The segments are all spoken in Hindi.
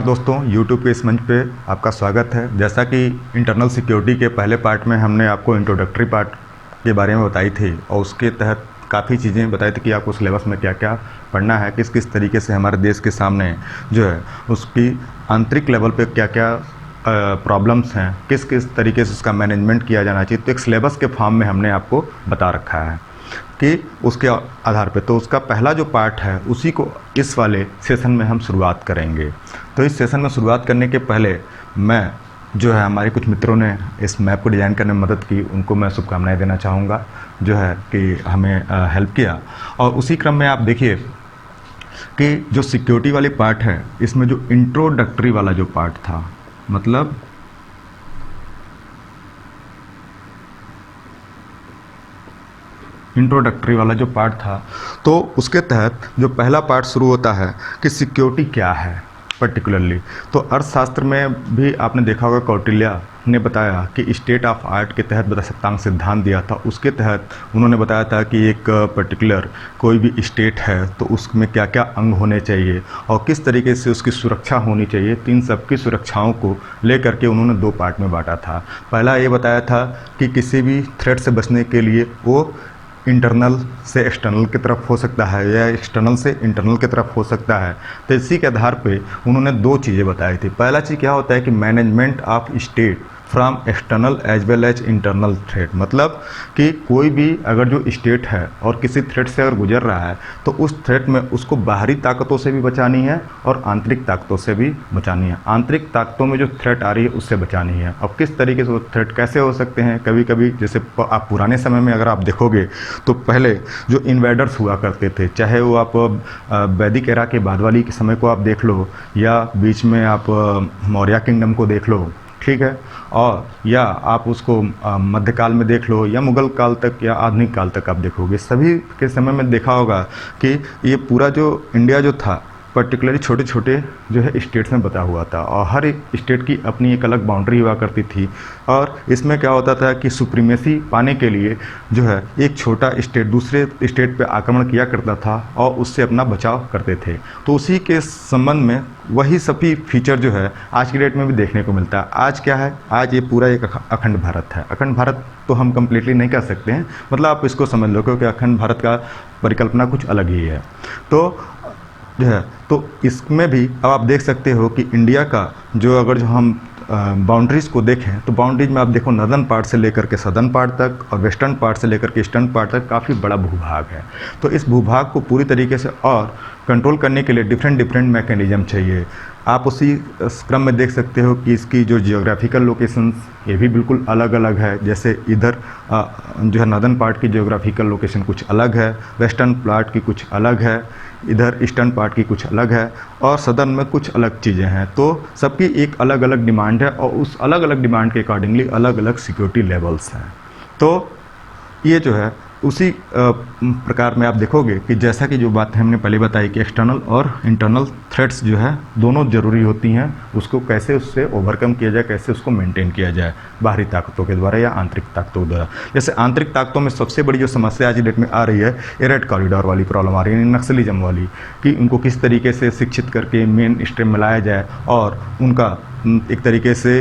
दोस्तों YouTube के इस मंच पे आपका स्वागत है। जैसा कि इंटरनल सिक्योरिटी के पहले पार्ट में हमने आपको इंट्रोडक्टरी पार्ट के बारे में बताई थी और उसके तहत काफ़ी चीज़ें बताई थी कि आपको सिलेबस में क्या क्या पढ़ना है, किस किस तरीके से हमारे देश के सामने जो है उसकी आंतरिक लेवल पे क्या क्या प्रॉब्लम्स हैं, किस किस तरीके से उसका मैनेजमेंट किया जाना चाहिए। तो एक सिलेबस के फॉर्म में हमने आपको बता रखा है कि उसके आधार पे तो उसका पहला जो पार्ट है उसी को इस वाले सेशन में हम शुरुआत करेंगे। तो इस सेशन में शुरुआत करने के पहले मैं जो है हमारे कुछ मित्रों ने इस मैप को डिज़ाइन करने में मदद की, उनको मैं शुभकामनाएं देना चाहूँगा जो है कि हमें हेल्प किया। और उसी क्रम में आप देखिए कि जो सिक्योरिटी वाली पार्ट है इसमें जो इंट्रोडक्टरी वाला जो पार्ट था, मतलब इंट्रोडक्टरी वाला जो पार्ट था, तो उसके तहत जो पहला पार्ट शुरू होता है कि सिक्योरिटी क्या है पर्टिकुलरली। तो अर्थशास्त्र में भी आपने देखा होगा कौटिल्य ने बताया कि स्टेट ऑफ आर्ट के तहत बता सप्तांग सिद्धांत दिया था। उसके तहत उन्होंने बताया था कि एक पर्टिकुलर कोई भी स्टेट है तो उसमें क्या क्या अंग होने चाहिए और किस तरीके से उसकी सुरक्षा होनी चाहिए। तो इन सबकी सुरक्षाओं को लेकर के उन्होंने दो पार्ट में बांटा था। पहला ये बताया था कि किसी भी थ्रेट से बचने के लिए वो इंटरनल से एक्सटर्नल की तरफ हो सकता है या एक्सटर्नल से इंटरनल की तरफ हो सकता है। तो इसी के आधार पे उन्होंने दो चीज़ें बताई थी। पहला चीज़ क्या होता है कि management of state from external as well as internal threat, मतलब कि कोई भी अगर जो स्टेट है और किसी थ्रेट से अगर गुजर रहा है तो उस थ्रेट में उसको बाहरी ताकतों से भी बचानी है और आंतरिक ताकतों से भी बचानी है। आंतरिक ताकतों में जो थ्रेट आ रही है उससे बचानी है। अब किस तरीके से वो थ्रेट कैसे हो सकते हैं, कभी कभी जैसे आप पुराने समय में अगर आप देखोगे तो पहले जो इन्वेडर्स हुआ करते थे, चाहे वो आप वैदिक एरा के बाद वाली के समय को आप देख लो या बीच में आप मौर्य किंगडम को देख लो, ठीक है, और या आप उसको मध्यकाल में देख लो या मुगल काल तक या आधुनिक काल तक आप देखोगे, सभी के समय में देखा होगा कि ये पूरा जो इंडिया जो था पर्टिकुलरली छोटे छोटे जो है स्टेट्स में बता हुआ था और हर एक स्टेट की अपनी एक अलग बाउंड्री हुआ करती थी। और इसमें क्या होता था कि सुप्रीमेसी पाने के लिए जो है एक छोटा स्टेट दूसरे स्टेट पे आक्रमण किया करता था और उससे अपना बचाव करते थे। तो उसी के संबंध में वही सभी फीचर जो है आज की डेट में भी देखने को मिलता है। आज क्या है, आज ये पूरा एक अखंड भारत है। अखंड भारत तो हम कंप्लीटली नहीं कह सकते हैं, मतलब आप इसको समझ लो क्योंकि अखंड भारत का परिकल्पना कुछ अलग ही है। तो जो है तो इसमें भी अब आप देख सकते हो कि इंडिया का जो अगर जो हम बाउंड्रीज़ को देखें तो बाउंड्रीज में आप देखो नॉर्दर्न पार्ट से लेकर के सदर्न पार्ट तक और वेस्टर्न पार्ट से लेकर के ईस्टर्न पार्ट तक काफ़ी बड़ा भूभाग है। तो इस भूभाग को पूरी तरीके से और कंट्रोल करने के लिए डिफरेंट मैकेनिज्म चाहिए। आप उसी क्रम में देख सकते हो कि इसकी जो जियोग्राफिकल लोकेशंस ये भी बिल्कुल अलग अलग है। जैसे इधर जो है नॉर्दर्न पार्ट की जियोग्राफिकल लोकेशन कुछ अलग है, वेस्टर्न पार्ट की कुछ अलग है, इधर ईस्टर्न पार्ट की कुछ अलग है और सदर्न में कुछ अलग चीज़ें हैं। तो सबकी एक अलग अलग डिमांड है और उस अलग अलग डिमांड के अकॉर्डिंगली अलग अलग सिक्योरिटी लेवल्स हैं। तो ये जो है उसी प्रकार में आप देखोगे कि जैसा कि जो बात हमने पहले बताई कि एक्सटर्नल और इंटरनल थ्रेट्स जो है दोनों ज़रूरी होती हैं, उसको कैसे उससे ओवरकम किया जाए, कैसे उसको मेंटेन किया जाए बाहरी ताकतों के द्वारा या आंतरिक ताकतों के द्वारा। जैसे आंतरिक ताकतों में सबसे बड़ी जो समस्या आज की डेट में आ रही है ये रेड कॉरिडोर वाली प्रॉब्लम आ रही है, नक्सलिज्म वाली, कि उनको किस तरीके से शिक्षित करके मेन स्ट्रीम में लाया जाए और उनका एक तरीके से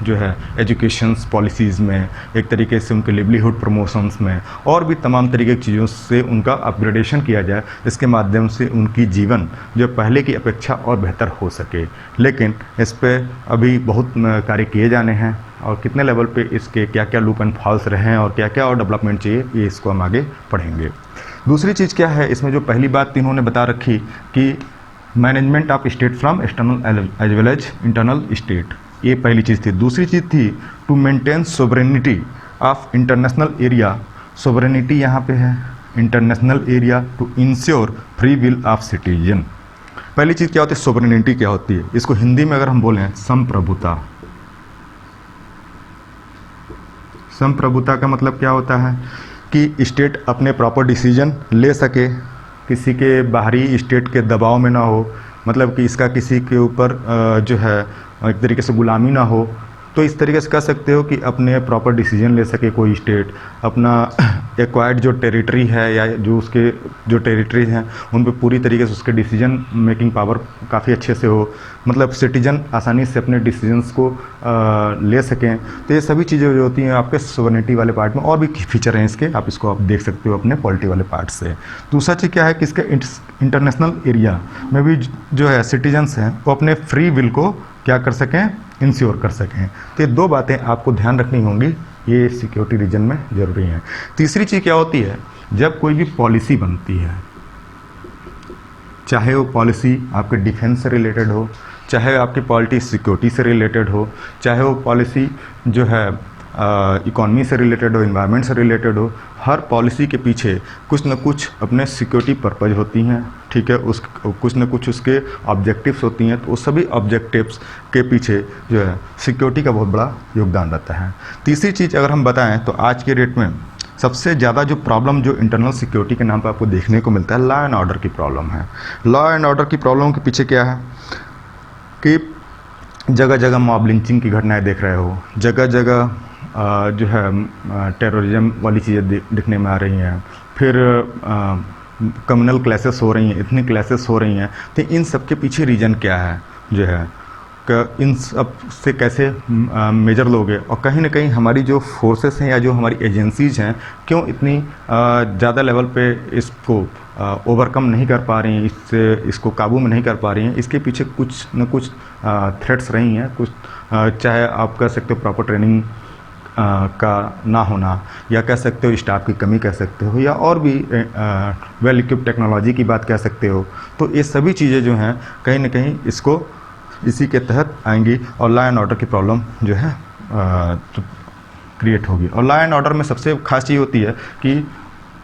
जो है एजुकेशंस पॉलिसीज़ में, एक तरीके से उनके लिवलीहुड प्रमोशंस में और भी तमाम तरीके की चीज़ों से उनका अपग्रेडेशन किया जाए, जिसके माध्यम से उनकी जीवन जो पहले की अपेक्षा और बेहतर हो सके। लेकिन इस पर अभी बहुत कार्य किए जाने हैं और कितने लेवल पे इसके क्या क्या लूप एंड फॉल्स रहे हैं और क्या क्या और डेवलपमेंट चाहिए, ये इसको हम आगे पढ़ेंगे। दूसरी चीज़ क्या है इसमें, जो पहली बात इन्होंने बता रखी कि management of state from external as well as internal state, ये पहली चीज़ थी। दूसरी चीज़ थी to maintain sovereignty of international area. Sovereignty यहाँ पे है international area to ensure free will of citizen. पहली चीज़ क्या होती है, सोवरेनिटी क्या होती है, इसको हिंदी में अगर हम बोलें संप्रभुता। संप्रभुता का मतलब क्या होता है कि स्टेट अपने प्रॉपर डिसीजन ले सके, किसी के बाहरी स्टेट के दबाव में ना हो, मतलब कि इसका किसी के ऊपर जो है एक तरीके से गुलामी ना हो, तो इस तरीके से कह सकते हो कि अपने प्रॉपर डिसीजन ले सके कोई स्टेट, अपना एक्वायर्ड जो टेरिटरी है या जो उसके जो टेरिटरीज हैं उन पे पूरी तरीके से उसके डिसीजन मेकिंग पावर काफ़ी अच्छे से हो, मतलब सिटीजन आसानी से अपने डिसीजंस को ले सकें। तो ये सभी चीज़ें जो होती हैं आपके सोवरेनिटी वाले पार्ट में, और भी फीचर हैं इसके, आप इसको आप देख सकते हो अपने पॉलिटी वाले पार्ट से। दूसरा चीज़ क्या है कि इसके इंटरनेशनल एरिया में भी जो है सिटीजन्स हैं वो अपने फ्री विल को क्या कर सकें, इंश्योर कर सकें। तो ये दो बातें आपको ध्यान रखनी होंगी, ये सिक्योरिटी रीजन में ज़रूरी है। तीसरी चीज़ क्या होती है, जब कोई भी पॉलिसी बनती है, चाहे वो पॉलिसी आपके डिफेंस से रिलेटेड हो, चाहे आपकी पॉलिटी सिक्योरिटी से रिलेटेड हो, चाहे वो पॉलिसी जो है इकॉनमी से रिलेटेड हो, इन्वायरमेंट से रिलेटेड हो, हर पॉलिसी के पीछे कुछ न कुछ अपने सिक्योरिटी पर्पज़ होती हैं, ठीक है, उस कुछ न कुछ उसके ऑब्जेक्टिव्स होती हैं। तो उस सभी ऑब्जेक्टिव्स के पीछे जो है सिक्योरिटी का बहुत बड़ा योगदान रहता है। तीसरी चीज़ अगर हम बताएं तो आज के डेट में सबसे ज़्यादा जो प्रॉब्लम जो इंटरनल सिक्योरिटी के नाम पर आपको देखने को मिलता है, लॉ एंड ऑर्डर की प्रॉब्लम है। लॉ एंड ऑर्डर की प्रॉब्लम के पीछे क्या है कि जगह जगह मॉब लिंचिंग की घटनाएं देख रहे हो, जगह जगह जो है टेररिज्म वाली चीज़ें दिखने में आ रही हैं, फिर कम्युनल क्लैसेस हो रही हैं, इतनी क्लैसेस हो रही हैं। तो इन सब के पीछे रीज़न क्या है जो है इन सब से कैसे मेजर लोगे, और कहीं ना कहीं हमारी जो फोर्सेस हैं या जो हमारी एजेंसीज़ हैं क्यों इतनी ज़्यादा लेवल पे इसको ओवरकम नहीं कर पा रही हैं, इसको काबू में नहीं कर पा रही हैं। इसके पीछे कुछ न कुछ थ्रेट्स रही हैं, कुछ चाहे आप कह सकते हो प्रॉपर ट्रेनिंग का ना होना, या कह सकते हो स्टाफ की कमी कह सकते हो, या और भी वेल इक्विप्ड टेक्नोलॉजी की बात कह सकते हो। तो ये सभी चीज़ें जो हैं कहीं ना कहीं इसको इसी के तहत आएंगी और लॉ एंड ऑर्डर की प्रॉब्लम जो है क्रिएट होगी। और लॉ एंड ऑर्डर में सबसे खास चीज़ होती है कि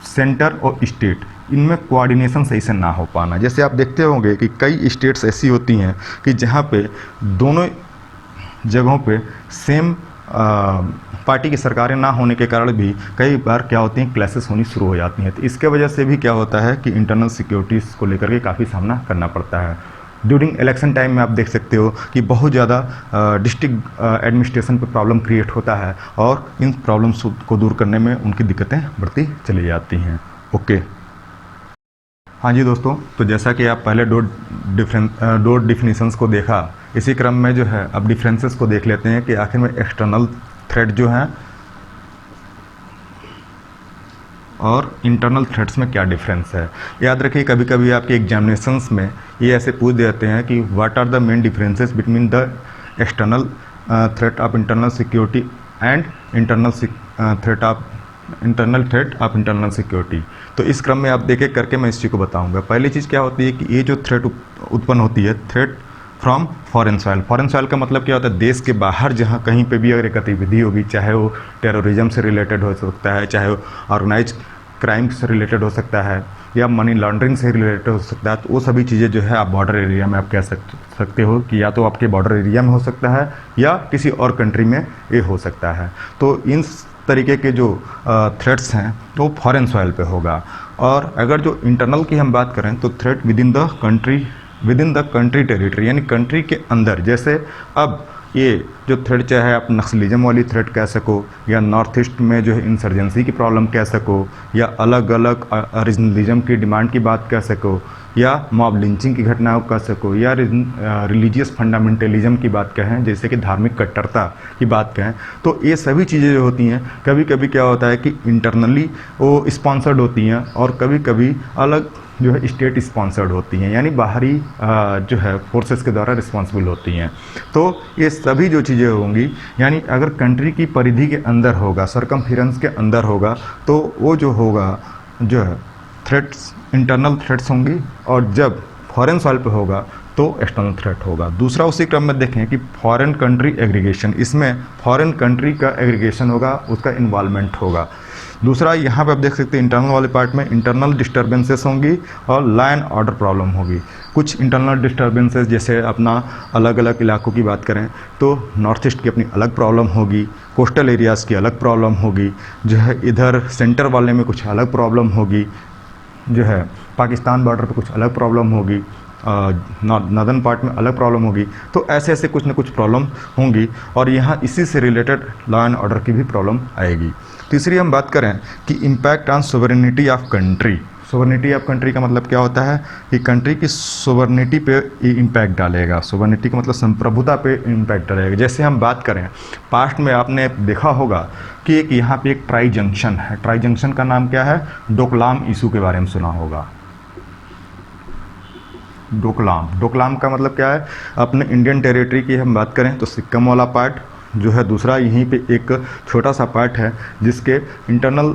सेंटर और स्टेट इनमें कोऑर्डिनेशन सही से ना हो पाना। जैसे आप देखते होंगे कि कई स्टेट्स ऐसी होती हैं कि जहाँ पे दोनों जगहों पे सेम पार्टी की सरकारें ना होने के कारण भी कई बार क्या होती हैं, क्लैसेस होनी शुरू हो जाती हैं। तो इसके वजह से भी क्या होता है कि इंटरनल सिक्योरिटीज़ को लेकर के काफ़ी सामना करना पड़ता है। ड्यूरिंग इलेक्शन टाइम में आप देख सकते हो कि बहुत ज़्यादा डिस्ट्रिक्ट एडमिनिस्ट्रेशन पे प्रॉब्लम क्रिएट होता है, और इन प्रॉब्लम्स को दूर करने में उनकी दिक्कतें बढ़ती चली जाती हैं। ओके, हाँ जी दोस्तों, तो जैसा कि आप पहले दो डिफिनीशंस को देखा, इसी क्रम में जो है अब डिफरेंसेस को देख लेते हैं कि आखिर में एक्सटर्नल थ्रेट जो हैं और इंटरनल थ्रेट्स में क्या डिफरेंस है। याद रखिए कभी कभी आपके एग्जामिनेशंस में ये ऐसे पूछ देते हैं कि what are the main differences between the external threat of internal security and internal threat of internal security. तो इस क्रम में आप देखे करके मैं इस चीज़ को बताऊंगा। पहली चीज़ क्या होती है कि ये जो थ्रेट उत्पन्न होती है, threat from foreign soil. Foreign soil का मतलब क्या होता है, देश के बाहर जहाँ कहीं पे भी अगर गतिविधि होगी, चाहे वो टेररिज्म से रिलेटेड हो सकता है, चाहे वो ऑर्गेनाइज क्राइम से रिलेटेड हो सकता है, या मनी लॉन्ड्रिंग से रिलेटेड हो सकता है। तो वो सभी चीज़ें जो है आप बॉर्डर एरिया में आप कह सकते हो कि या तो आपके बॉर्डर एरिया में हो सकता है या किसी और कंट्री में ये हो सकता है। तो इन तरीके के जो थ्रेट्स हैं तो फॉरेन सॉइल पे होगा। और अगर जो इंटरनल की हम बात करें तो threat with in the country territory, यानी कंट्री के अंदर। जैसे अब ये जो थ्रेट चाहे आप नक्सलिज्म वाली थ्रेट कह सको, या नॉर्थ ईस्ट में जो है इंसर्जेंसी की प्रॉब्लम कह सको, या अलग अलग ओरिजिनलिज्म की डिमांड की बात कह सको, या मॉब लिंचिंग की घटनाओं कह सको, या रिलीजियस फंडामेंटलिज्म की बात कहें, जैसे कि धार्मिक कट्टरता की बात कहें। तो ये सभी चीज़ें जो होती हैं कभी कभी क्या होता है कि इंटरनली वो स्पॉन्सर्ड होती हैं, और कभी कभी अलग जो है स्टेट स्पॉन्सर्ड होती हैं, यानी बाहरी जो है फोर्सेस के द्वारा रिस्पॉन्सिबल होती हैं। तो ये सभी जो चीज़ें होंगी, यानी अगर कंट्री की परिधि के अंदर होगा, सरकमफेरेंस के अंदर होगा, तो वो जो होगा जो है थ्रेट्स इंटरनल थ्रेट्स होंगी, और जब फॉरेन सॉइल पे होगा तो एक्सटर्नल थ्रेट होगा। दूसरा उसी क्रम में देखें कि फॉरेन कंट्री एग्रीगेशन, इसमें फॉरेन कंट्री का एग्रीगेशन होगा, उसका इन्वॉल्वमेंट होगा। दूसरा यहाँ पे आप देख सकते हैं इंटरनल वाले पार्ट में इंटरनल डिस्टर्बेंसेस होंगी और लॉ एंड ऑर्डर प्रॉब्लम होगी। कुछ इंटरनल डिस्टर्बेंसेस जैसे अपना अलग अलग इलाकों की बात करें तो नॉर्थ ईस्ट की अपनी अलग प्रॉब्लम होगी, कोस्टल एरियाज़ की अलग प्रॉब्लम होगी, जो है इधर सेंटर वाले में कुछ अलग प्रॉब्लम होगी, जो है पाकिस्तान बॉर्डर पे कुछ अलग प्रॉब्लम होगी, नॉर्दर्न पार्ट में अलग प्रॉब्लम होगी। तो ऐसे ऐसे कुछ ना कुछ प्रॉब्लम होंगी और यहाँ इसी से रिलेटेड लॉ एंड ऑर्डर की भी प्रॉब्लम आएगी। तीसरी हम बात करें कि impact on sovereignty of country. Sovereignty of country का मतलब क्या होता है कि कंट्री की सोवरेनिटी पे इम्पैक्ट डालेगा। सोवरेनिटी का मतलब संप्रभुता पे इम्पैक्ट डालेगा। जैसे हम बात करें, पास्ट में आपने देखा होगा कि एक यहाँ पे एक ट्राई जंक्शन है। ट्राई जंक्शन का नाम क्या है? डोकलाम इशू के बारे में सुना होगा। डोकलाम का मतलब क्या है? अपने इंडियन टेरिटरी की हम बात करें तो सिक्किम वाला पार्ट जो है, दूसरा यहीं पे एक छोटा सा पार्ट है जिसके इंटरनल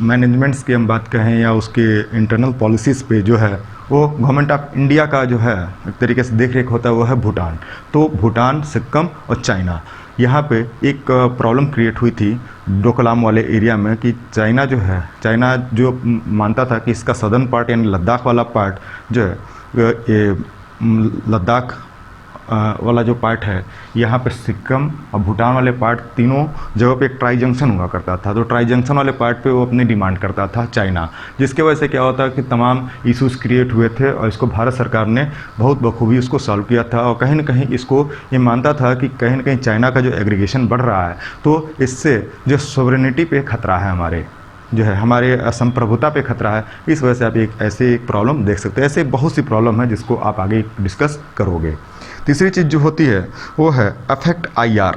मैनेजमेंट्स की हम बात करें या उसके इंटरनल पॉलिसीज़ पे जो है वो गवर्नमेंट ऑफ इंडिया का जो है एक तरीके से देख रेख होता है, वो है भूटान। तो भूटान, सिक्किम और चाइना, यहाँ पे एक प्रॉब्लम क्रिएट हुई थी डोकलाम वाले एरिया में कि चाइना जो है, चाइना जो मानता था कि इसका सदर्न पार्ट यानी लद्दाख वाला पार्ट जो है, ये लद्दाख वाला जो पार्ट है, यहाँ पे सिक्किम और भूटान वाले पार्ट तीनों जगह पे एक ट्राई जंक्शन हुआ करता था। तो ट्राई जंक्शन वाले पार्ट पे वो अपनी डिमांड करता था चाइना, जिसके वजह से क्या होता है कि तमाम इश्यूज़ क्रिएट हुए थे और इसको भारत सरकार ने बहुत बखूबी उसको सॉल्व किया था। और कहीं ना कहीं इसको ये मानता था कि कहीं ना कहीं चाइना का जो एग्रीगेशन बढ़ रहा है तो इससे जो सोवरेनिटी पे खतरा है, हमारे जो है हमारे संप्रभुता पे खतरा है। इस वजह से आप एक प्रॉब्लम देख सकते हैं। ऐसे बहुत सी प्रॉब्लम है जिसको आप आगे डिस्कस करोगे। तीसरी चीज़ जो होती है वो है अफेक्ट IR।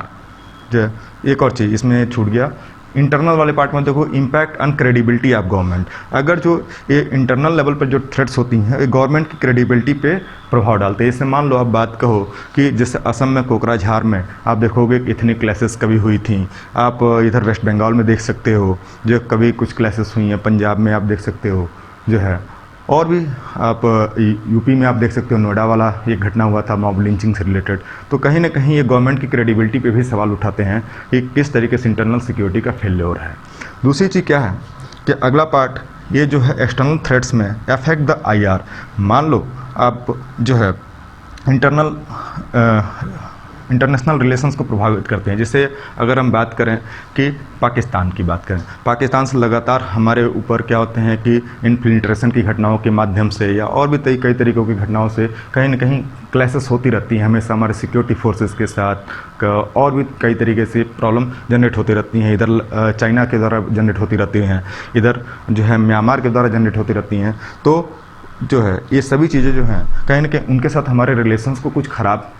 जो एक और चीज़ इसमें छूट गया, इंटरनल वाले पार्ट में देखो, impact on credibility of government. अगर जो ये इंटरनल लेवल पर जो थ्रेट्स होती हैं ये गवर्नमेंट की क्रेडिबिलिटी पे प्रभाव डालते हैं। इससे मान लो आप बात कहो कि जैसे असम में कोकराझार में आप देखोगे इथनिक क्लासेस कभी हुई थी। आप इधर वेस्ट बंगाल में देख सकते हो जो कभी कुछ क्लासेस हुई हैं, पंजाब में आप देख सकते हो जो है, और भी आप यूपी में आप देख सकते हो, नोएडा वाला एक घटना हुआ था मॉब लिंचिंग से रिलेटेड। तो कहीं ना कहीं ये गवर्नमेंट की क्रेडिबिलिटी पे भी सवाल उठाते हैं कि किस तरीके से इंटरनल सिक्योरिटी का फेल्योर है। दूसरी चीज़ क्या है कि अगला पार्ट ये जो है एक्सटर्नल थ्रेट्स में अफेक्ट द IR। मान लो आप जो है इंटरनेशनल रिलेशंस को प्रभावित करते हैं। जैसे अगर हम बात करें कि पाकिस्तान की बात करें, पाकिस्तान से लगातार हमारे ऊपर क्या होते हैं कि इन्फिल्ट्रेशन की घटनाओं के माध्यम से या और भी कई तरीक़ों की घटनाओं से कहीं ना कहीं क्लैशेस होती रहती हैं हमेशा हमारे सिक्योरिटी फोर्सेस के साथ, और भी कई तरीके से प्रॉब्लम जनरेट होती रहती हैं। इधर चाइना के द्वारा जनरेट होती रहती हैं, इधर जो है म्यांमार के द्वारा जनरेट होती रहती हैं। तो जो है ये सभी चीज़ें जो हैं कहीं ना कहीं उनके साथ हमारे रिलेशंस को कुछ ख़राब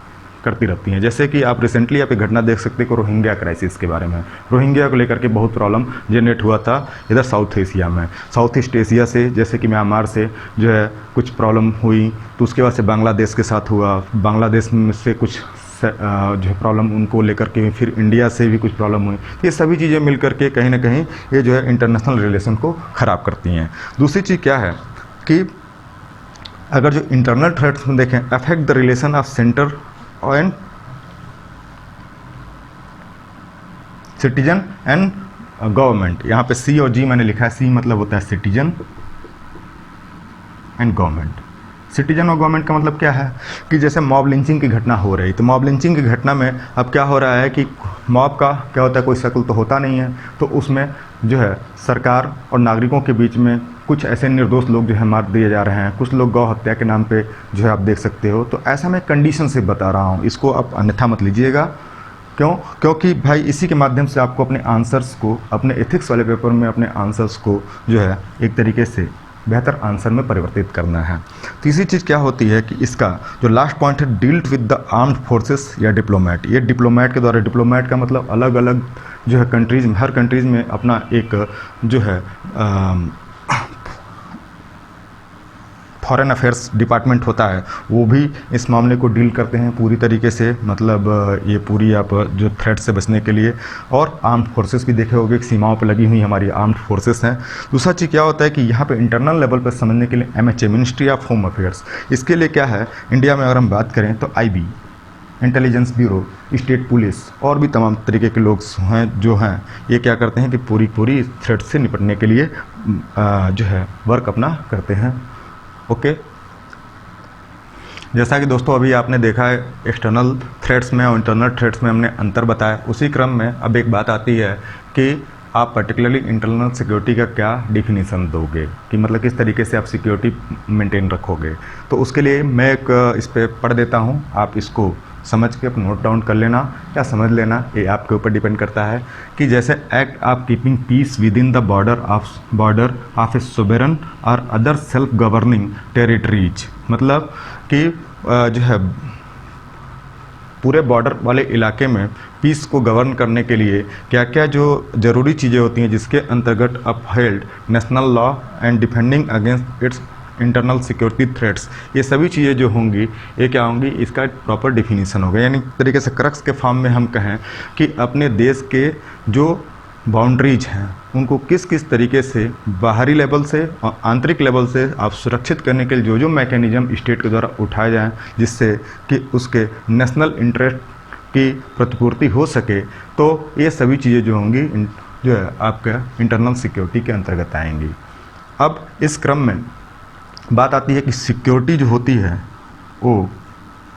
करती रहती हैं। जैसे कि आप रिसेंटली आप एक घटना देख सकते हो रोहिंग्या क्राइसिस के बारे में। रोहिंग्या को लेकर के बहुत प्रॉब्लम जनरेट हुआ था इधर साउथ एशिया में, साउथ ईस्ट एशिया से, जैसे कि म्यांमार से जो है कुछ प्रॉब्लम हुई, तो उसके बाद से बांग्लादेश के साथ हुआ, बांग्लादेश में से कुछ जो है प्रॉब्लम उनको लेकर के, फिर इंडिया से भी कुछ प्रॉब्लम हुई। ये सभी चीज़ें मिल करके कहीं ना कहीं ये जो है इंटरनेशनल रिलेशन को ख़राब करती हैं। दूसरी चीज़ क्या है कि अगर जो इंटरनल थ्रेट्स में देखें, affect the relation of centre and citizen and government. यहाँ पे C और G मैंने लिखा है। C मतलब होता है सिटीजन एंड गवर्नमेंट। सिटीजन और गवर्नमेंट का मतलब क्या है कि जैसे मॉब लिंचिंग की घटना हो रही, तो मॉब लिंचिंग की घटना में अब क्या हो रहा है कि मॉब का क्या होता है, कोई शक्ल तो होता नहीं है, तो उसमें जो है सरकार और नागरिकों के बीच में कुछ ऐसे निर्दोष लोग जो है मार दिए जा रहे हैं। कुछ लोग गौ हत्या के नाम पे जो है आप देख सकते हो। तो ऐसा मैं कंडीशन से बता रहा हूँ, इसको आप अन्यथा मत लीजिएगा। क्योंकि भाई इसी के माध्यम से आपको अपने आंसर्स को, अपने एथिक्स वाले पेपर में अपने आंसर्स को जो है एक तरीके से बेहतर आंसर में परिवर्तित करना है। तीसरी चीज़ क्या होती है कि इसका जो लास्ट पॉइंट है, dealt with the armed forces या डिप्लोमेट। ये डिप्लोमेट के द्वारा, डिप्लोमेट का मतलब अलग अलग जो है कंट्रीज़ में, हर कंट्रीज़ में अपना एक जो है फॉरेन अफेयर्स डिपार्टमेंट होता है, वो भी इस मामले को डील करते हैं पूरी तरीके से। मतलब ये पूरी आप जो थ्रेट से बचने के लिए, और आर्म्ड फोर्सेस भी देखे होंगे सीमाओं पर लगी हुई हमारी आर्म्ड फोर्सेस हैं। दूसरा चीज़ क्या होता है कि यहाँ पे इंटरनल लेवल पर समझने के लिए MHA, ministry of home affairs, इसके लिए क्या है इंडिया में अगर हम बात करें तो IB, intelligence bureau, state police और भी तमाम तरीके के लोग हैं जो हैं, ये क्या करते हैं कि पूरी थ्रेट से निपटने के लिए जो है वर्क अपना करते हैं। ओके, जैसा कि दोस्तों अभी आपने देखा है एक्सटर्नल थ्रेट्स में और इंटरनल थ्रेट्स में हमने अंतर बताया। उसी क्रम में अब एक बात आती है कि आप पर्टिकुलरली इंटरनल सिक्योरिटी का क्या डिफिनीसन दोगे कि मतलब किस तरीके से आप सिक्योरिटी मेंटेन रखोगे। तो उसके लिए मैं एक इस पर पढ़ देता हूँ, आप इसको समझ के आप नोट डाउन कर लेना या समझ लेना, ये आपके ऊपर डिपेंड करता है। कि जैसे act of keeping peace within the border of a sovereign और अदर सेल्फ गवर्निंग टेरिटरीज, मतलब कि जो है पूरे बॉर्डर वाले इलाके में पीस को गवर्न करने के लिए क्या क्या जो ज़रूरी चीज़ें होती हैं जिसके अंतर्गत upheld national law and defending against it's internal security threats, ये सभी चीज़ें जो होंगी ये क्या होंगी, इसका प्रॉपर डिफिनीसन होगा। यानी तरीके से क्रक्स के फॉर्म में हम कहें कि अपने देश के जो बाउंड्रीज हैं उनको किस किस तरीके से बाहरी लेवल से और आंतरिक लेवल से आप सुरक्षित करने के लिए जो जो मैकेनिज़्म स्टेट के द्वारा उठाए जाएं जिससे कि उसके नेशनल इंटरेस्ट की प्रतिपूर्ति हो सके, तो ये सभी चीज़ें जो होंगी जो है आपका इंटरनल सिक्योरिटी के अंतर्गत आएंगी। अब इस क्रम में बात आती है कि सिक्योरिटी जो होती है वो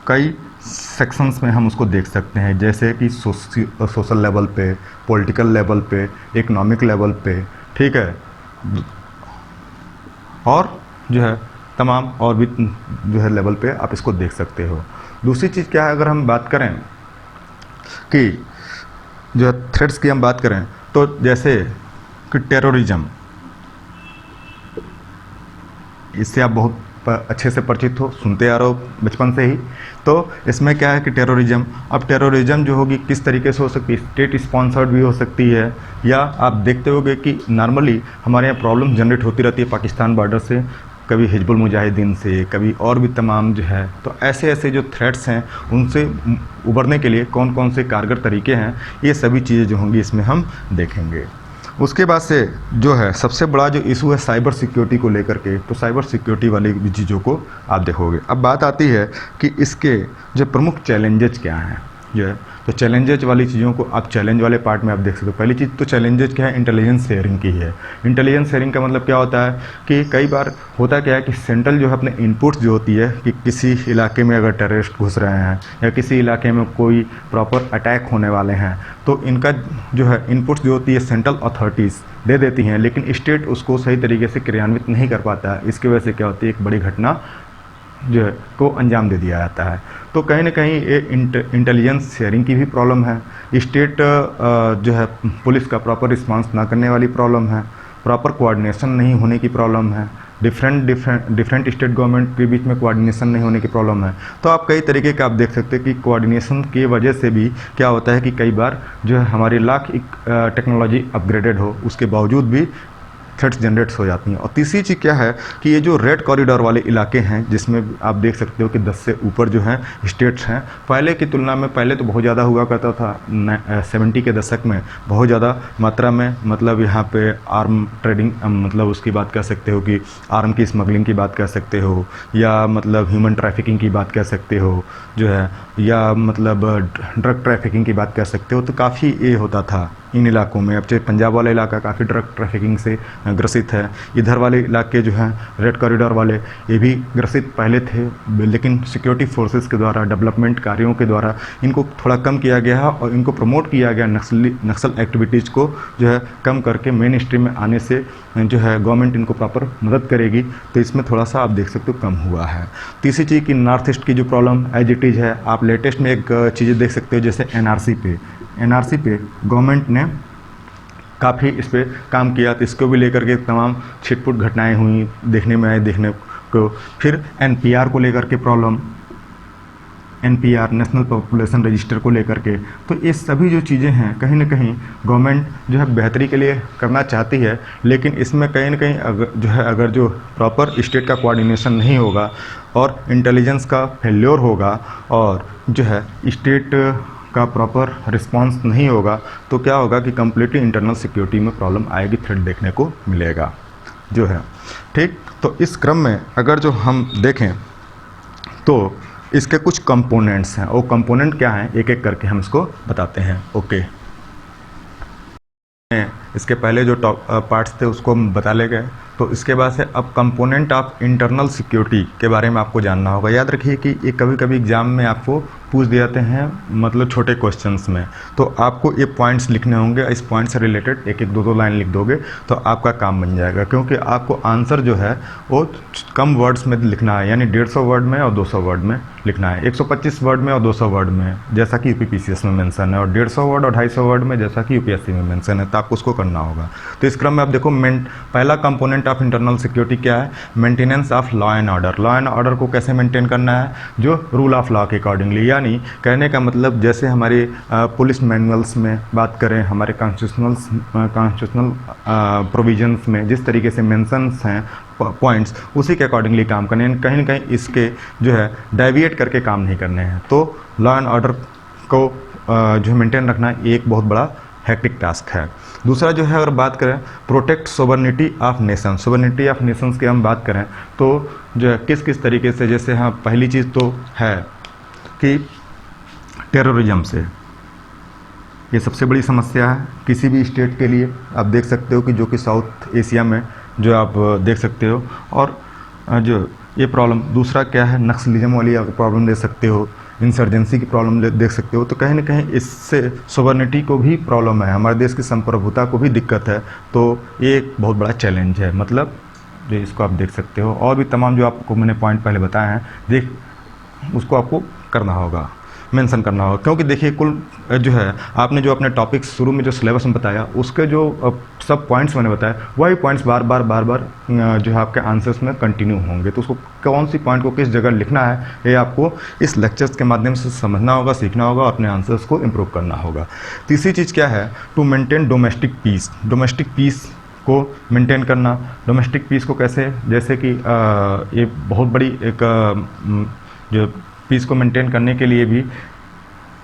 कई सेक्शंस में हम उसको देख सकते हैं, जैसे कि सोशल लेवल पे, पॉलिटिकल लेवल पे, इकोनॉमिक लेवल पे, ठीक है, और जो है तमाम और भी जो है लेवल पे आप इसको देख सकते हो। दूसरी चीज़ क्या है, अगर हम बात करें कि जो है थ्रेट्स की हम बात करें तो जैसे कि टेररिज्म, इससे आप बहुत अच्छे से परिचित हो, सुनते आ रहे हो बचपन से ही। तो इसमें क्या है कि टेररिज्म, अब टेररिज्म जो होगी किस तरीके से हो सकती है, स्टेट स्पॉन्सर्ड भी हो सकती है, या आप देखते होगे कि नॉर्मली हमारे यहाँ प्रॉब्लम जनरेट होती रहती है पाकिस्तान बॉर्डर से, कभी हिजबुल मुजाहिदीन से, कभी और भी तमाम जो है। तो ऐसे ऐसे जो थ्रेट्स हैं उनसे उबरने के लिए कौन कौन से कारगर तरीके हैं, ये सभी चीज़ें जो होंगी इसमें हम देखेंगे। उसके बाद से जो है सबसे बड़ा जो इशू है साइबर सिक्योरिटी को लेकर के, तो साइबर सिक्योरिटी वाली भी चीज़ों को आप देखोगे। अब बात आती है कि इसके जो प्रमुख चैलेंजेज क्या हैं जो है, तो चैलेंजेज वाली चीज़ों को आप चैलेंज वाले पार्ट में आप देख सकते हो। पहली चीज़ तो चैलेंजेज क्या है, इंटेलिजेंस शेयरिंग की है। इंटेलिजेंस शेयरिंग का मतलब क्या होता है कि कई बार होता क्या है कि सेंट्रल जो है अपने इनपुट्स जो होती है कि किसी इलाके में अगर टेररिस्ट घुस रहे हैं या किसी इलाके में कोई प्रॉपर अटैक होने वाले हैं, तो इनका जो है इनपुट्स जो होती है सेंट्रल अथॉरिटीज़ दे देती हैं, लेकिन स्टेट उसको सही तरीके से क्रियान्वित नहीं कर पाता है। इसकी वजह से क्या होती है, एक बड़ी घटना जो है को अंजाम दे दिया जाता है। तो कहीं ना कहीं ये इंटेलिजेंस शेयरिंग की भी प्रॉब्लम है, स्टेट जो है पुलिस का प्रॉपर रिस्पांस ना करने वाली प्रॉब्लम है, प्रॉपर कोऑर्डिनेशन नहीं होने की प्रॉब्लम है, डिफरेंट स्टेट गवर्नमेंट के बीच में कोऑर्डिनेशन नहीं होने की प्रॉब्लम है। तो आप कई तरीके का आप देख सकते हैं कि कोऑर्डिनेशन की वजह से भी क्या होता है कि कई बार जो है हमारी लाख टेक्नोलॉजी अपग्रेडेड हो उसके बावजूद भी थ्रेट्स जनरेट हो जाती हैं। और तीसरी चीज़ क्या है कि ये जो रेड कॉरिडोर वाले इलाके हैं जिसमें आप देख सकते हो कि 10 से ऊपर जो हैं स्टेट्स हैं, पहले की तुलना में पहले तो बहुत ज़्यादा हुआ करता था, 70 के दशक में बहुत ज़्यादा मात्रा में, मतलब यहाँ पे आर्म ट्रेडिंग, मतलब उसकी बात कर सकते हो कि आर्म की स्मगलिंग की बात कर सकते हो, या मतलब ह्यूमन ट्रैफिकिंग की बात कर सकते हो जो है, या मतलब ड्रग ट्रैफिकिंग की बात कर सकते हो। तो काफ़ी ये होता था इन इलाकों में। अब चाहे पंजाब वाला इलाका काफ़ी ड्रग ट्रैफिकिंग से ग्रसित है, इधर वाले इलाके जो हैं रेड कॉरिडोर वाले ये भी ग्रसित पहले थे, लेकिन सिक्योरिटी फोर्सेस के द्वारा डेवलपमेंट कार्यों के द्वारा इनको थोड़ा कम किया गया है और इनको प्रमोट किया गया, नक्सल एक्टिविटीज़ को जो है कम करके मेन स्ट्रीम में आने से जो है गवर्नमेंट इनको प्रॉपर मदद करेगी। तो इसमें थोड़ा सा आप देख सकते हो कम हुआ है। तीसरी चीज़ कि नॉर्थ ईस्ट की जो प्रॉब्लम एज इट इज़ है, आप लेटेस्ट में एक चीज़ें देख सकते हो जैसे एनआरसी पे गवर्नमेंट ने काफ़ी इस पर काम किया, तो इसको भी लेकर के तमाम छिटपुट घटनाएं हुई देखने में आए देखने को। फिर एनपीआर को लेकर के problem, NPR national population register को लेकर के। तो ये सभी जो चीज़ें हैं कहीं ना कहीं गवर्नमेंट जो है बेहतरी के लिए करना चाहती है, लेकिन इसमें कहीं ना कहीं अगर जो प्रॉपर स्टेट का कोऑर्डिनेशन नहीं होगा और इंटेलिजेंस का फेल्योर होगा और जो है स्टेट का प्रॉपर रिस्पांस नहीं होगा, तो क्या होगा कि कम्प्लीटली इंटरनल सिक्योरिटी में प्रॉब्लम आएगी, थ्रेट देखने को मिलेगा जो है। ठीक, तो इस क्रम में अगर जो हम देखें तो इसके कुछ कंपोनेंट्स हैं, वो कंपोनेंट क्या हैं एक एक करके हम इसको बताते हैं। ओके, इसके पहले जो पार्ट्स थे उसको हम बता ले गए, तो इसके बाद से अब कंपोनेंट ऑफ इंटरनल सिक्योरिटी के बारे में आपको जानना होगा। याद रखिए कि ये कभी कभी एग्जाम में आपको पूछ दिए जाते हैं मतलब छोटे क्वेश्चंस में, तो आपको ये पॉइंट्स लिखने होंगे। इस पॉइंट से रिलेटेड एक एक दो दो लाइन लिख दोगे तो आपका काम बन जाएगा, क्योंकि आपको आंसर जो है वो कम वर्ड्स में लिखना है, यानी 150 वर्ड में और 200 वर्ड में लिखना है, 125 वर्ड में और 200 वर्ड में जैसा कि यूपीपीसीएस में मेंशन है, और 150 वर्ड और 250 वर्ड में जैसा कि यूपीएससी में मेंशन है। तो आपको उसको करना होगा। तो इस क्रम में आप देखो, पहला कंपोनेंट ऑफ इंटरनल सिक्योरिटी क्या है? Maintenance of law and order. Law and order को कैसे मेंटेन करना है? जो रूल ऑफ लॉ के अकॉर्डिंगली, यानी कहने का मतलब जैसे हमारे पुलिस मैनुअल्स में बात करें, हमारे कॉन्स्टिट्यूशनल प्रोविजंस में जिस तरीके से मेंशंस हैं पॉइंट्स, उसी के अकॉर्डिंगली काम करने हैं। कहीं ना कहीं इसके जो है डेविएट करके काम नहीं करने हैं। तो लॉ एंड ऑर्डर को जो मेंटेन रखना एक बहुत बड़ा हेक्टिक टास्क है। दूसरा जो है, अगर बात करें protect sovereignty of nation. Sovereignty of Nations की हम बात करें तो जो है किस किस तरीके से, जैसे हाँ पहली चीज़ तो है कि टेररिज्म से, ये सबसे बड़ी समस्या है किसी भी स्टेट के लिए। आप देख सकते हो कि जो कि साउथ एशिया में जो आप देख सकते हो, और जो ये प्रॉब्लम, दूसरा क्या है, नक्सलिज्म वाली आप प्रॉब्लम देख सकते हो, इंसर्जेंसी की प्रॉब्लम देख सकते हो। तो कहीं ना कहीं इससे सोवर्निटी को भी प्रॉब्लम है, हमारे देश की संप्रभुता को भी दिक्कत है। तो ये एक बहुत बड़ा चैलेंज है, मतलब जो इसको आप देख सकते हो। और भी तमाम जो आपको मैंने पॉइंट पहले बताए हैं, उसको आपको करना होगा, मेंशन करना होगा। क्योंकि देखिए कुल जो है आपने जो अपने टॉपिक शुरू में जो सिलेबस में बताया, उसके जो सब पॉइंट्स मैंने बताया, वही पॉइंट्स बार बार जो है आपके आंसर्स में कंटिन्यू होंगे। तो उसको कौन सी पॉइंट को किस जगह लिखना है, ये आपको इस लेक्चर्स के माध्यम से समझना होगा, सीखना होगा और अपने आंसर्स को इम्प्रूव करना होगा। तीसरी चीज़ क्या है? To maintain domestic peace. Domestic peace को मेंटेन करना। डोमेस्टिक पीस को कैसे, जैसे कि ये बहुत बड़ी एक जो पीस को मेंटेन करने के लिए भी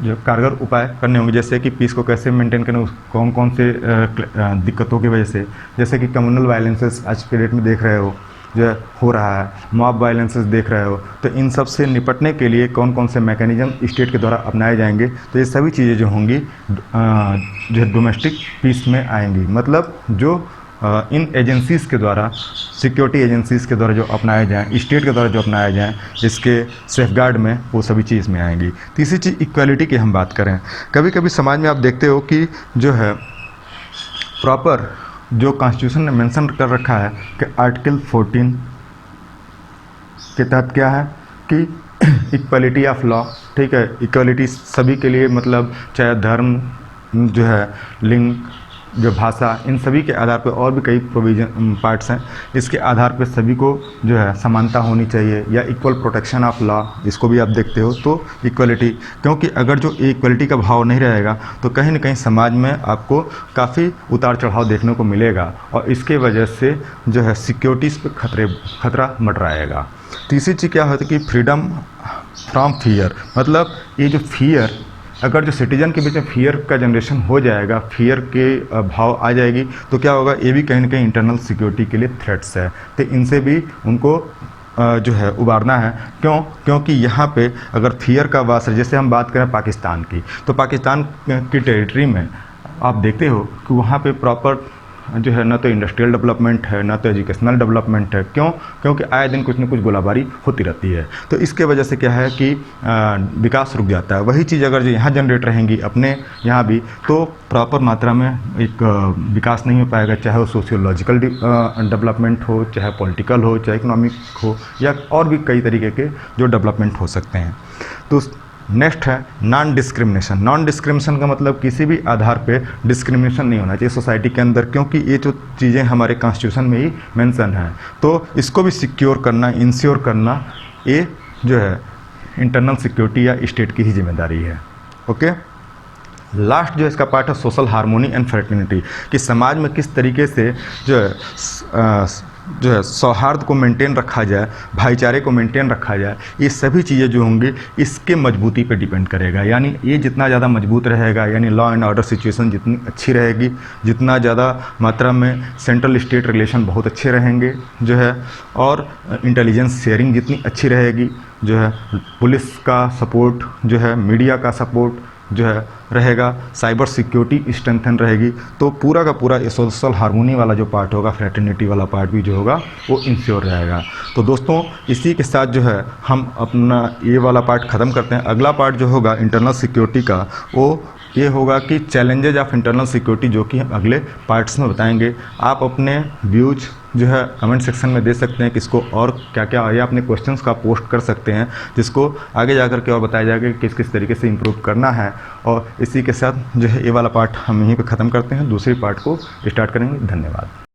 जो कारगर उपाय करने होंगे, जैसे कि पीस को कैसे मेंटेन करें, कौन कौन से दिक्कतों की वजह से, जैसे कि कम्युनल वायलेंसेस आज के डेट में देख रहे हो जो हो रहा है, मॉब वायलेंसेस देख रहे हो, तो इन सब से निपटने के लिए कौन कौन से मैकेनिज्म स्टेट के द्वारा अपनाए जाएंगे। तो ये सभी चीज़ें जो होंगी जो डोमेस्टिक पीस में आएंगी, मतलब जो इन एजेंसीज़ के द्वारा, सिक्योरिटी एजेंसीज़ के द्वारा जो अपनाए जाएँ, स्टेट के द्वारा जो अपनाए जाएँ, इसके सेफगार्ड में, वो सभी चीज़ में आएंगी। तीसरी चीज़ इक्वालिटी की हम बात करें, कभी कभी समाज में आप देखते हो कि जो है प्रॉपर जो कॉन्स्टिट्यूशन ने मेंशन कर रखा है कि आर्टिकल 14 के तहत क्या है कि इक्वालिटी ऑफ लॉ, ठीक है, इक्वालिटी सभी के लिए, मतलब चाहे धर्म, जो है लिंग, जो भाषा, इन सभी के आधार पर, और भी कई प्रोविजन पार्ट्स हैं, इसके आधार पर सभी को जो है समानता होनी चाहिए, या इक्वल प्रोटेक्शन ऑफ लॉ, इसको भी आप देखते हो। तो इक्वलिटी, क्योंकि अगर जो इक्वलिटी का भाव नहीं रहेगा तो कहीं ना कहीं समाज में आपको काफ़ी उतार चढ़ाव देखने को मिलेगा, और इसके वजह से जो है सिक्योरिटीज़ पर खतरा मंडराएगा। तीसरी चीज़ क्या होती है कि फ्रीडम फ्रॉम फियर, मतलब ये जो फियर, अगर जो सिटीजन के बीच में फियर का जनरेशन हो जाएगा, फियर के भाव आ जाएगी, तो क्या होगा, ये भी कहीं ना कहीं इंटरनल सिक्योरिटी के लिए थ्रेट्स है। तो इनसे भी उनको जो है उबारना है। क्योंकि यहाँ पे अगर फियर का वास, जैसे हम बात करें पाकिस्तान की, तो पाकिस्तान की टेरिटरी में आप देखते हो कि वहाँ पे प्रॉपर जो है ना तो इंडस्ट्रियल डेवलपमेंट है, ना तो एजुकेशनल डेवलपमेंट है। क्योंकि आए दिन कुछ न कुछ गोलाबारी होती रहती है। तो इसके वजह से क्या है कि विकास रुक जाता है। वही चीज़ अगर जो यहाँ जनरेट रहेंगी अपने यहाँ भी, तो प्रॉपर मात्रा में एक विकास नहीं हो पाएगा, चाहे वो सोशियोलॉजिकल डेवलपमेंट हो, चाहे पॉलिटिकल हो, चाहे इकोनॉमिक हो, या और भी कई तरीके के जो डेवलपमेंट हो सकते हैं। तो नेक्स्ट है नॉन डिस्क्रिमिनेशन। नॉन डिस्क्रिमिनेशन का मतलब किसी भी आधार पे डिस्क्रिमिनेशन नहीं होना चाहिए सोसाइटी के अंदर, क्योंकि ये जो चीज़ें हमारे कॉन्स्टिट्यूशन में ही मेंशन है। तो इसको भी सिक्योर करना, इंश्योर करना, ये जो है इंटरनल सिक्योरिटी या स्टेट की ही जिम्मेदारी है। ओके, लास्ट जो इसका पार्ट है सोशल हार्मोनी एंड फ्रेटर्निटी, कि समाज में किस तरीके से जो है सौहार्द को मेंटेन रखा जाए, भाईचारे को मेंटेन रखा जाए। ये सभी चीज़ें जो होंगी इसके मजबूती पे डिपेंड करेगा। यानी ये जितना ज़्यादा मजबूत रहेगा, यानी लॉ एंड ऑर्डर सिचुएशन जितनी अच्छी रहेगी, जितना ज़्यादा मात्रा में सेंट्रल स्टेट रिलेशन बहुत अच्छे रहेंगे जो है, और इंटेलिजेंस शेयरिंग जितनी अच्छी रहेगी, जो है पुलिस का सपोर्ट, जो है मीडिया का सपोर्ट, जो है रहेगा, साइबर सिक्योरिटी स्ट्रेंथन रहेगी, तो पूरा का पूरा सोशल हार्मोनी वाला जो पार्ट होगा, फ्रेटर्निटी वाला पार्ट भी जो होगा वो इंश्योर रहेगा। तो दोस्तों इसी के साथ जो है हम अपना ये वाला पार्ट ख़त्म करते हैं। अगला पार्ट जो होगा इंटरनल सिक्योरिटी का, वो ये होगा कि चैलेंजेज ऑफ इंटरनल सिक्योरिटी, जो कि हम अगले पार्ट्स में बताएंगे। आप अपने व्यूज जो है कमेंट सेक्शन में दे सकते हैं कि इसको और क्या क्या या अपने क्वेश्चंस का पोस्ट कर सकते हैं, जिसको आगे जा कर के और बताया जाएगा कि किस किस तरीके से इम्प्रूव करना है। और इसी के साथ जो है ये वाला पार्ट हम यहीं पे ख़त्म करते हैं, दूसरी पार्ट को स्टार्ट करेंगे। धन्यवाद।